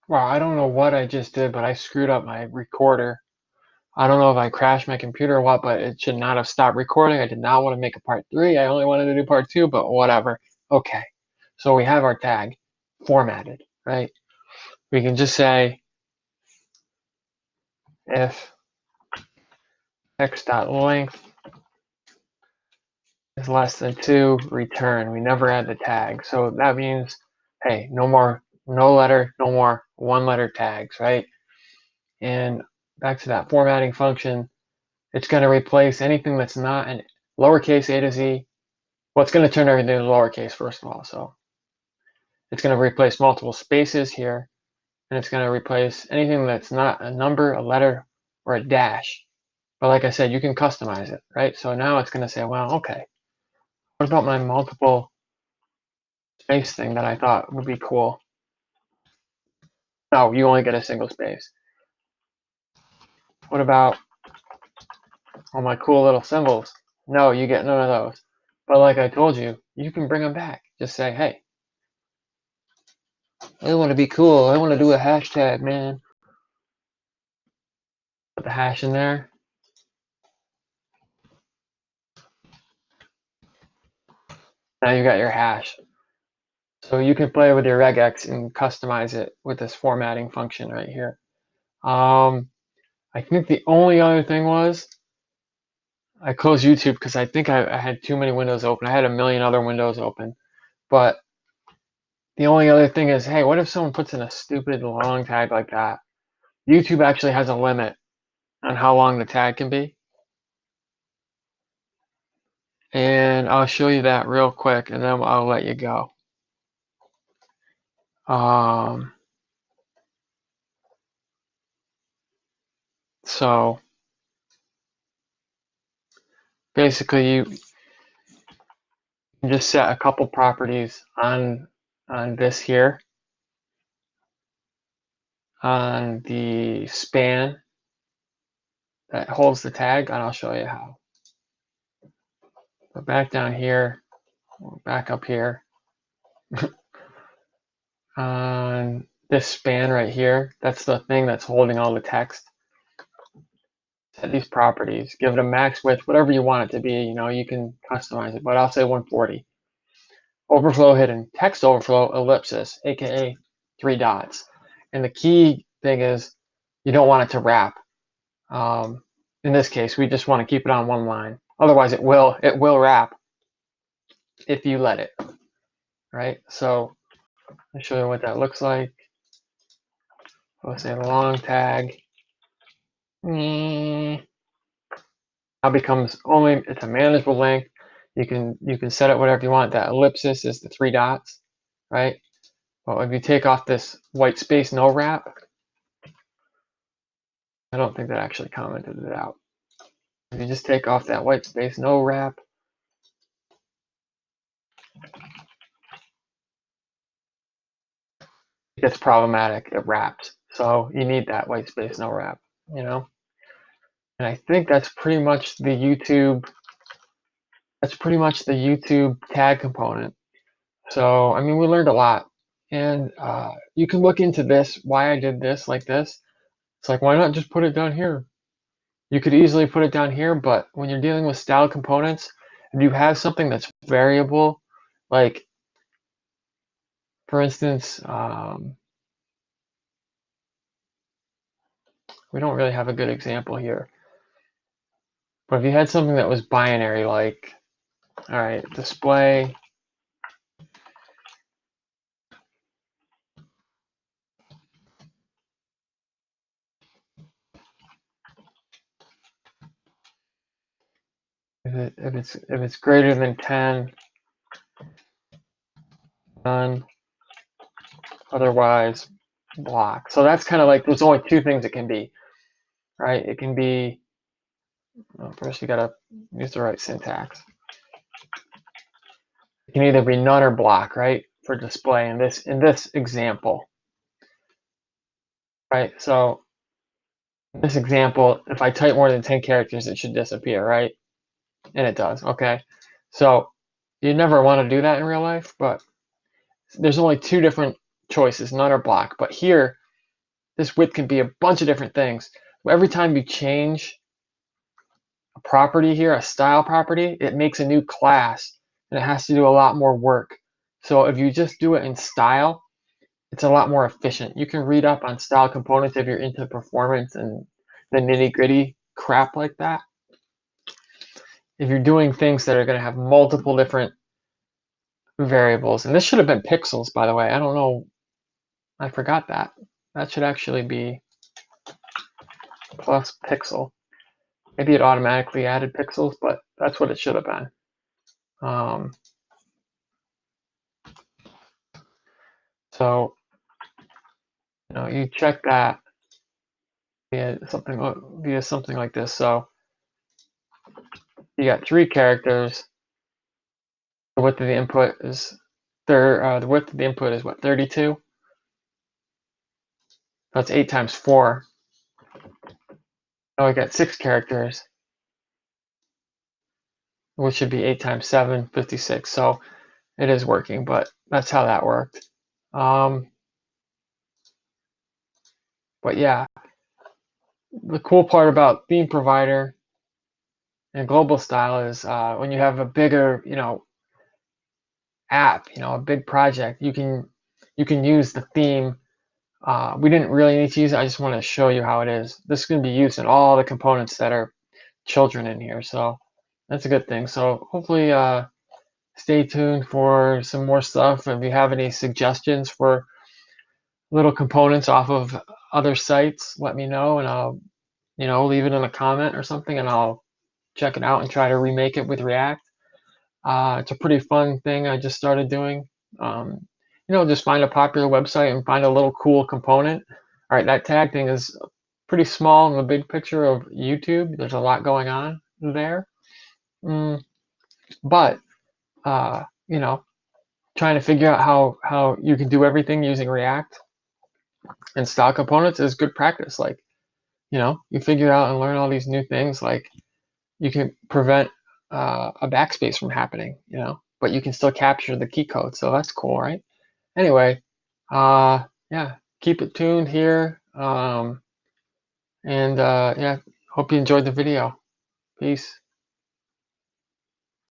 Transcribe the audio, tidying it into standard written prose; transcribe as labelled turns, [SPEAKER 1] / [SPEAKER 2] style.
[SPEAKER 1] Well, I don't know what I just did, but I screwed up my recorder. I don't know if I crashed my computer or what, but it should not have stopped recording. I did not want to make a part 3. I only wanted to do part 2, but whatever. Okay. So we have our tag formatted, right? We can just say if x.length is less than 2, return. We never add the tag. So that means, hey, no more, no more one letter tags, right? And back to that formatting function, it's going to replace anything that's not an lowercase a to z. Well, it's going to turn everything into lowercase first of all. So it's going to replace multiple spaces here, and it's going to replace anything that's not a number, a letter, or a dash. But like I said, you can customize it, right? So now it's going to say, well, okay, what about my multiple space thing that I thought would be cool? No, you only get a single space. What about all my cool little symbols? No, you get none of those. But like I told you, you can bring them back. Just say, hey, I want to be cool. I want to do a hashtag, man. Put the hash in there. Now you got your hash. So you can play with your regex and customize it with this formatting function right here. I think the only other thing was I closed YouTube because I think I had too many windows open. I had a million other windows open. But the only other thing is, hey, what if someone puts in a stupid long tag like that? YouTube actually has a limit on how long the tag can be. And I'll show you that real quick and then I'll let you go. So basically you can just set a couple properties on this here, on the span that holds the tag, and I'll show you how. But back down here, back up here, on this span right here, that's the thing that's holding all the text. Set these properties, give it a max width, whatever you want it to be, you know, you can customize it, but I'll say 140. Overflow hidden, text overflow, ellipsis, aka 3 dots. And the key thing is you don't want it to wrap. In this case, we just want to keep it on one line. Otherwise, it will wrap if you let it, right? So I'll show you what that looks like. Let's say long tag. Now becomes only, it's a manageable length. You can set it whatever you want. That ellipsis is the 3 dots, right? Well, if you take off this white space no wrap, I don't think that actually commented it out. If you just take off that white space no wrap, it gets problematic. It wraps. So you need that white space no wrap, you know? And I think that's pretty much the YouTube tag component. So, I mean, we learned a lot. And you can look into this, why I did this like this. It's like, why not just put it down here? You could easily put it down here, but when you're dealing with style components, and you have something that's variable, like, for instance, we don't really have a good example here. But if you had something that was binary, like, all right, display, if it's greater than 10, none, otherwise block. So that's kind of like, there's only two things it can be, right? It can be, well, first you gotta use the right syntax. It can either be none or block, right? For display in this example, right? So in this example, if I type more than 10 characters, it should disappear, right? And it does, okay? So you never want to do that in real life, but there's only two different choices, none or block. But here, This width can be a bunch of different things. Every time you change a property here, a style property, it makes a new class, and it has to do a lot more work. So if you just do it in style, it's a lot more efficient. You can read up on style components if you're into performance and the nitty-gritty crap like that. If you're doing things that are going to have multiple different variables, and this should have been pixels, by the way. I don't know. I forgot that. That should actually be plus pixel. Maybe it automatically added pixels, but that's what it should have been. So, you check that via something like this. So you got 3 characters. The width of the input is the width of the input is what, 32? That's 8 times 4. Now we got 6 characters, which should be 8 times 7, 56. So it is working, but that's how that worked. But yeah, the cool part about theme provider and global style is when you have a bigger, app, a big project, you can use the theme. We didn't really need to use it. I just want to show you how it is. This is going to be used in all the components that are children in here, so that's a good thing. So hopefully stay tuned for some more stuff. If you have any suggestions for little components off of other sites, let me know, and I'll leave it in a comment or something, and I'll check it out and try to remake it with React. It's a pretty fun thing I just started doing. Just find a popular website and find a little cool component. All right, that tag thing is pretty small in the big picture of YouTube. There's a lot going on there. But, trying to figure out how you can do everything using React and style components is good practice. Like, you figure out and learn all these new things. Like, you can prevent a backspace from happening, but you can still capture the key code. So that's cool, right? Anyway, yeah, keep it tuned here. And yeah, hope you enjoyed the video. Peace.